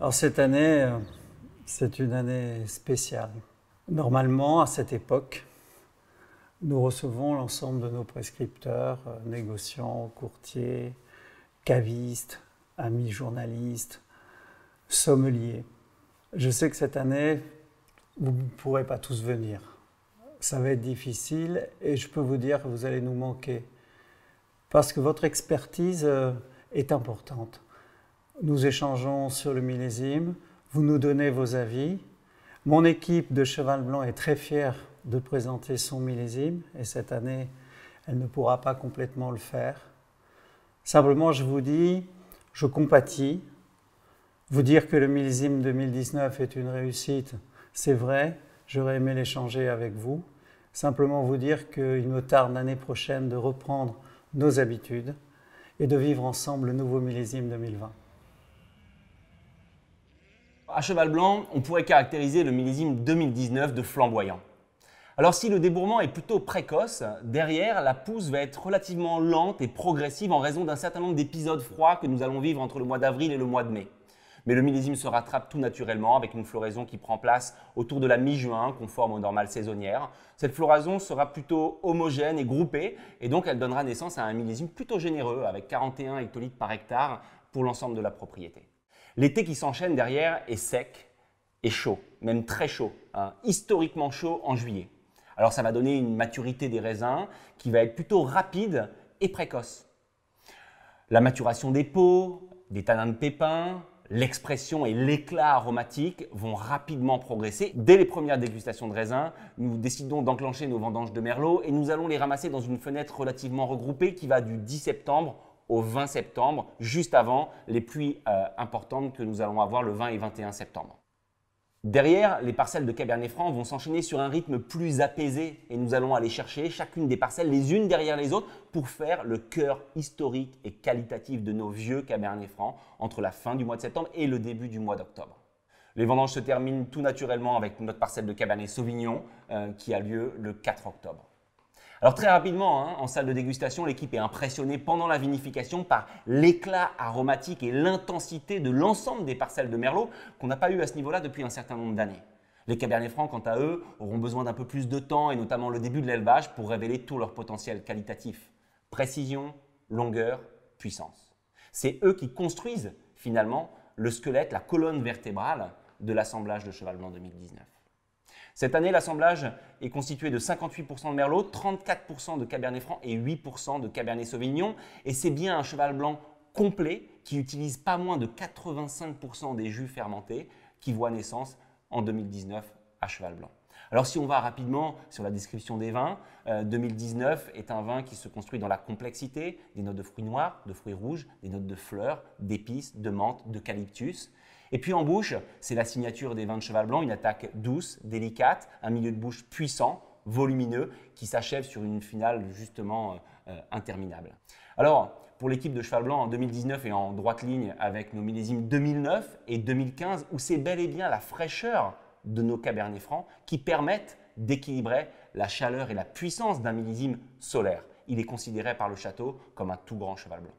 Alors cette année, c'est une année spéciale. Normalement, à cette époque, nous recevons l'ensemble de nos prescripteurs, négociants, courtiers, cavistes, amis journalistes, sommeliers. Je sais que cette année, vous ne pourrez pas tous venir. Ça va être difficile et je peux vous dire que vous allez nous manquer parce que votre expertise est importante. Nous échangeons sur le millésime, vous nous donnez vos avis. Mon équipe de Cheval Blanc est très fière de présenter son millésime et cette année, elle ne pourra pas complètement le faire. Simplement, je vous dis, je compatis. Vous dire que le millésime 2019 est une réussite, c'est vrai, j'aurais aimé l'échanger avec vous. Simplement vous dire qu'il me tarde l'année prochaine de reprendre nos habitudes et de vivre ensemble le nouveau millésime 2020. À Cheval Blanc, on pourrait caractériser le millésime 2019 de flamboyant. Alors si le débourrement est plutôt précoce, derrière, la pousse va être relativement lente et progressive en raison d'un certain nombre d'épisodes froids que nous allons vivre entre le mois d'avril et le mois de mai. Mais le millésime se rattrape tout naturellement avec une floraison qui prend place autour de la mi-juin, conforme aux normales saisonnières. Cette floraison sera plutôt homogène et groupée et donc elle donnera naissance à un millésime plutôt généreux avec 41 hectolitres par hectare pour l'ensemble de la propriété. L'été qui s'enchaîne derrière est sec et chaud, même très chaud, historiquement chaud en juillet. Alors ça va donner une maturité des raisins qui va être plutôt rapide et précoce. La maturation des peaux, des tanins de pépins, l'expression et l'éclat aromatique vont rapidement progresser. Dès les premières dégustations de raisins, nous décidons d'enclencher nos vendanges de merlot et nous allons les ramasser dans une fenêtre relativement regroupée qui va du 10 septembre au 20 septembre, juste avant les pluies importantes que nous allons avoir le 20 et 21 septembre. Derrière, les parcelles de Cabernet Franc vont s'enchaîner sur un rythme plus apaisé et nous allons aller chercher chacune des parcelles les unes derrière les autres pour faire le cœur historique et qualitatif de nos vieux Cabernet Franc entre la fin du mois de septembre et le début du mois d'octobre. Les vendanges se terminent tout naturellement avec notre parcelle de Cabernet Sauvignon qui a lieu le 4 octobre. Alors très rapidement, en salle de dégustation, l'équipe est impressionnée pendant la vinification par l'éclat aromatique et l'intensité de l'ensemble des parcelles de Merlot qu'on n'a pas eu à ce niveau-là depuis un certain nombre d'années. Les Cabernet Franc, quant à eux, auront besoin d'un peu plus de temps et notamment le début de l'élevage pour révéler tout leur potentiel qualitatif. Précision, longueur, puissance. C'est eux qui construisent finalement le squelette, la colonne vertébrale de l'assemblage de Cheval Blanc 2019. Cette année, l'assemblage est constitué de 58% de Merlot, 34% de Cabernet Franc et 8% de Cabernet Sauvignon. Et c'est bien un cheval blanc complet qui utilise pas moins de 85% des jus fermentés qui voit naissance en 2019 à Cheval Blanc. Alors si on va rapidement sur la description des vins, 2019 est un vin qui se construit dans la complexité, des notes de fruits noirs, de fruits rouges, des notes de fleurs, d'épices, de menthe, d'eucalyptus. Et puis en bouche, c'est la signature des vins de Cheval Blanc, une attaque douce, délicate, un milieu de bouche puissant, volumineux, qui s'achève sur une finale justement interminable. Alors, pour l'équipe de Cheval Blanc, en 2019 est en droite ligne avec nos millésimes 2009 et 2015, où c'est bel et bien la fraîcheur de nos Cabernet Francs qui permettent d'équilibrer la chaleur et la puissance d'un millésime solaire. Il est considéré par le château comme un tout grand Cheval Blanc.